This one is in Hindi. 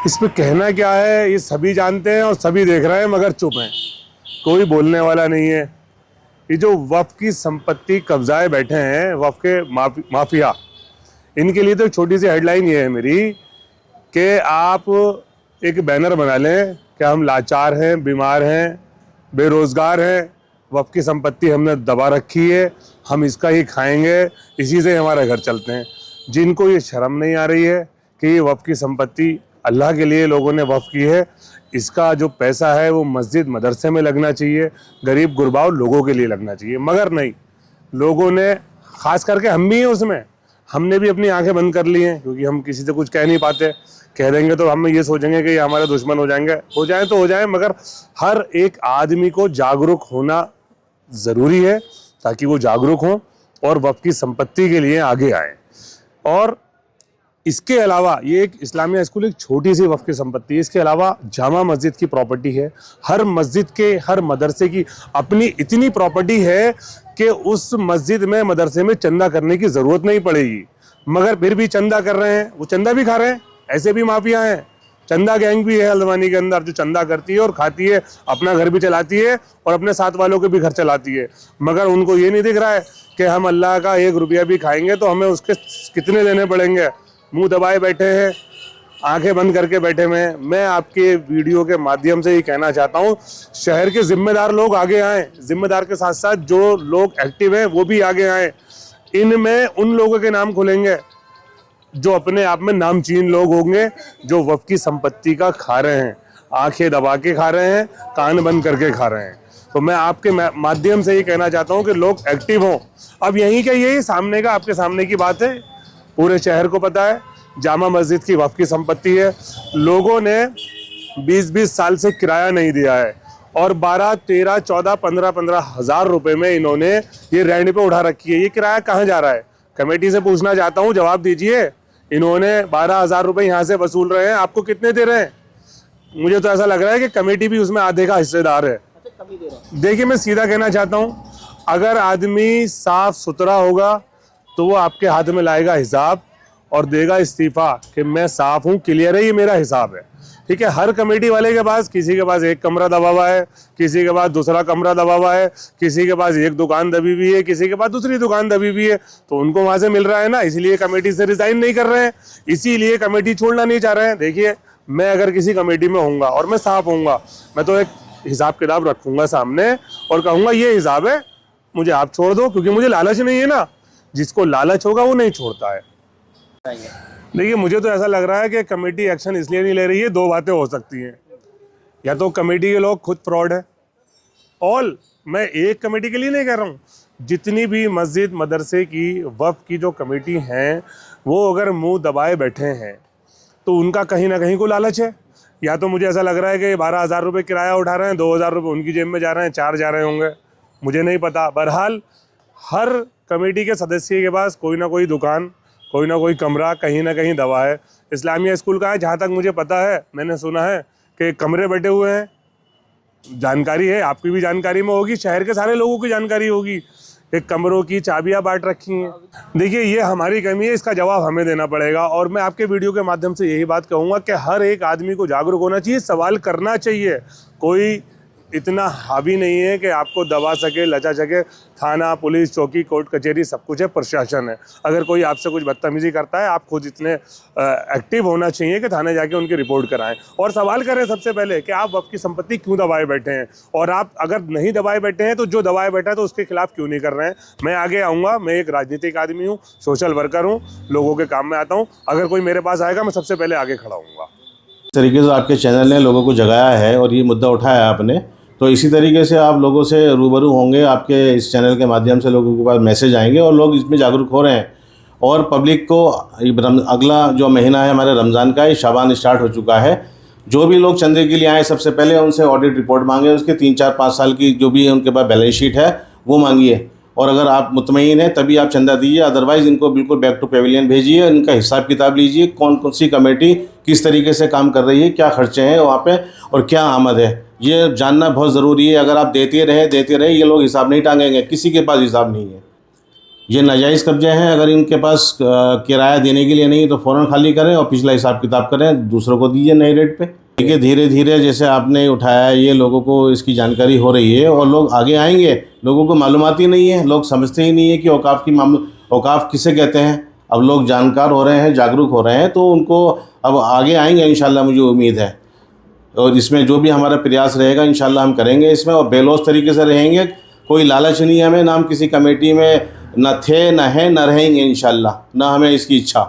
इस पे कहना क्या है, ये सभी जानते हैं और सभी देख रहे हैं मगर चुप हैं, कोई बोलने वाला नहीं है। ये जो वक्फ की संपत्ति कब्जाए बैठे हैं, वक्फ के माफिया, इनके लिए तो छोटी सी हेडलाइन ये है मेरी कि आप एक बैनर बना लें कि हम लाचार हैं, बीमार हैं, बेरोजगार हैं, वक्फ की संपत्ति हमने दबा रखी है, हम इसका ही खाएंगे, इसी से हमारे घर चलते हैं। जिनको ये शर्म नहीं आ रही है कि ये वक्फ की संपत्ति अल्लाह के लिए लोगों ने वक्फ की है, इसका जो पैसा है वो मस्जिद मदरसे में लगना चाहिए, गरीब गुरबाव लोगों के लिए लगना चाहिए। मगर नहीं, लोगों ने, खास करके हम भी हैं उसमें, हमने भी अपनी आंखें बंद कर ली हैं, क्योंकि हम किसी से कुछ कह नहीं पाते। कह देंगे तो हम ये सोचेंगे कि ये हमारे दुश्मन हो जाएंगे। हो जाए तो हो जाए, मगर हर एक आदमी को जागरूक होना ज़रूरी है ताकि वो जागरूक हों और वक्फ की संपत्ति के लिए आगे आए। और इसके अलावा ये एक इस्लामिया स्कूल एक छोटी सी वक्फ की संपत्ति है। इसके अलावा जामा मस्जिद की प्रॉपर्टी है, हर मस्जिद के, हर मदरसे की अपनी इतनी प्रॉपर्टी है कि उस मस्जिद में, मदरसे में चंदा करने की ज़रूरत नहीं पड़ेगी, मगर फिर भी चंदा कर रहे हैं, वो चंदा भी खा रहे हैं। ऐसे भी माफिया हैं, चंदा गैंग भी है हल्द्वानी के अंदर जो चंदा करती है और खाती है, अपना घर भी चलाती है और अपने साथ वालों के भी घर चलाती है। मगर उनको ये नहीं दिख रहा है कि हम अल्लाह का 1 रुपया भी खाएंगे तो हमें उसके कितने देने पड़ेंगे। मुंह दबाए बैठे हैं, आंखें बंद करके बैठे हुए हैं। मैं आपके वीडियो के माध्यम से ही कहना चाहता हूँ, शहर के जिम्मेदार लोग आगे आएँ, जिम्मेदार के साथ साथ जो लोग एक्टिव हैं वो भी आगे आएँ। इनमें उन लोगों के नाम खुलेंगे जो अपने आप में नामचीन लोग होंगे, जो वक्फ की संपत्ति का खा रहे हैं, आंखें दबा के खा रहे हैं, कान बंद करके खा रहे हैं। तो मैं आपके माध्यम से ही कहना चाहता हूं कि लोग एक्टिव हों। अब यहीं का यही सामने का, आपके सामने की बात है, पूरे शहर को पता है जामा मस्जिद की वक्फ की संपत्ति है। लोगों ने 20-20 साल से किराया नहीं दिया है और 12, 13, 14, 15 हज़ार रुपए में इन्होंने ये रेंट पे उठा रखी है। ये किराया कहाँ जा रहा है? कमेटी से पूछना चाहता हूँ, जवाब दीजिए। इन्होंने 12,000 रुपए यहाँ से वसूल रहे हैं, आपको कितने दे रहे हैं? मुझे तो ऐसा लग रहा है कि कमेटी भी उसमें आधे का हिस्सेदार है। देखिए, मैं सीधा कहना चाहता हूँ, अगर आदमी साफ सुथरा होगा तो वो आपके हाथ में लाएगा हिसाब और देगा इस्तीफा कि मैं साफ हूँ, क्लियर है, ये मेरा हिसाब है। ठीक है, हर कमेटी वाले के पास, किसी के पास एक कमरा दबा हुआ है, किसी के पास दूसरा कमरा दबा हुआ है, किसी के पास एक दुकान दबी हुई है, किसी के पास दूसरी दुकान दबी हुई है, तो उनको वहां से मिल रहा है ना, इसलिए कमेटी से रिजाइन नहीं कर रहे हैं, इसीलिए कमेटी छोड़ना नहीं चाह रहे हैं। देखिए, मैं अगर किसी कमेटी में होऊंगा और मैं साफ होऊंगा, मैं तो एक हिसाब किताब रखूंगा सामने और कहूंगा ये हिसाब है, मुझे आप छोड़ दो, क्योंकि मुझे लालच नहीं है ना। जिसको लालच होगा वो नहीं छोड़ता है। देखिए, मुझे तो ऐसा लग रहा है कि कमेटी एक्शन इसलिए नहीं ले रही है, 2 बातें हो सकती हैं। या तो कमेटी के लोग खुद फ्रॉड है, और मैं एक कमेटी के लिए नहीं कह रहा हूँ, जितनी भी मस्जिद मदरसे की वक्फ की जो कमेटी हैं, वो अगर मुंह दबाए बैठे हैं तो उनका कहीं ना कहीं को लालच है। या तो मुझे ऐसा लग रहा है कि 12,000 रुपये किराया उठा रहे हैं, 2,000 रुपये उनकी जेब में जा रहे हैं, 4 जा रहे होंगे, मुझे नहीं पता। बहरहाल हर कमेटी के सदस्य के पास कोई ना कोई दुकान, कोई ना कोई कमरा कहीं ना कहीं दबा है। इस्लामिया स्कूल का है, जहाँ तक मुझे पता है, मैंने सुना है कि कमरे बैठे हुए हैं। जानकारी है, आपकी भी जानकारी में होगी, शहर के सारे लोगों की जानकारी होगी, एक कमरों की चाबियां बांट रखी हैं। देखिए, ये हमारी कमी है, इसका जवाब हमें देना पड़ेगा। और मैं आपके वीडियो के माध्यम से यही बात कहूँगा कि हर एक आदमी को जागरूक होना चाहिए, सवाल करना चाहिए। कोई इतना हावी नहीं है कि आपको दबा सके, लचा सके। थाना, पुलिस चौकी, कोर्ट कचहरी सब कुछ है, प्रशासन है। अगर कोई आपसे कुछ बदतमीजी करता है, आप खुद इतने एक्टिव होना चाहिए कि थाने जाके उनकी रिपोर्ट कराएं और सवाल करें सबसे पहले कि आप वक्फ की संपत्ति क्यों दबाए बैठे हैं, और आप अगर नहीं दबाए बैठे हैं तो जो दबाए बैठा है तो उसके खिलाफ क्यों नहीं कर रहे हैं। मैं आगे आऊँगा, मैं एक राजनीतिक आदमी हूँ, सोशल वर्कर हूँ, लोगों के काम में आता हूँ। अगर कोई मेरे पास आएगा, मैं सबसे पहले आगे खड़ा हूँगा। इस तरीके से आपके चैनल ने लोगों को जगाया है और ये मुद्दा उठाया आपने, तो इसी तरीके से आप लोगों से रूबरू होंगे। आपके इस चैनल के माध्यम से लोगों के पास मैसेज आएंगे और लोग इसमें जागरूक हो रहे हैं। और पब्लिक को अगला जो महीना है हमारे रमज़ान का, ये शाबान स्टार्ट हो चुका है। जो भी लोग चंदे के लिए आए, सबसे पहले उनसे ऑडिट रिपोर्ट मांगे, उसके 3, 4, 5 साल की जो भी उनके पास बैलेंस शीट है वो मांगिए। और अगर आप मुतमईन हैं तभी आप चंदा दीजिए, अदरवाइज़ इनको बिल्कुल बैक टू पेविलियन भेजिए। इनका हिसाब किताब लीजिए, कौन कौन सी कमेटी किस तरीके से काम कर रही है, क्या खर्चे हैं वहाँ पे और क्या आमद है, ये जानना बहुत ज़रूरी है। अगर आप देते रहे, ये लोग हिसाब नहीं टांगेंगे, किसी के पास हिसाब नहीं है। ये नाजायज़ कब्जे हैं। अगर इनके पास किराया देने के लिए नहीं तो फ़ौरन खाली करें और पिछला हिसाब किताब करें, दूसरों को दीजिए नए रेट पे। देखिए धीरे धीरे जैसे आपने उठाया है, ये लोगों को इसकी जानकारी हो रही है और लोग आगे आएंगे। लोगों को मालूमात ही नहीं है, लोग समझते ही नहीं है कि औकाफ़ की औकाफ़ किसे कहते हैं। अब लोग जानकार हो रहे हैं, जागरूक हो रहे हैं, तो उनको अब आगे आएंगे इंशाल्लाह, मुझे उम्मीद है। और इसमें जो भी हमारा प्रयास रहेगा इंशाल्लाह हम करेंगे इसमें, और बेलौस तरीके से रहेंगे। कोई लालच नहीं है हमें, ना हम किसी कमेटी में न थे, न हैं, न रहेंगे इंशाल्लाह, ना हमें इसकी इच्छा।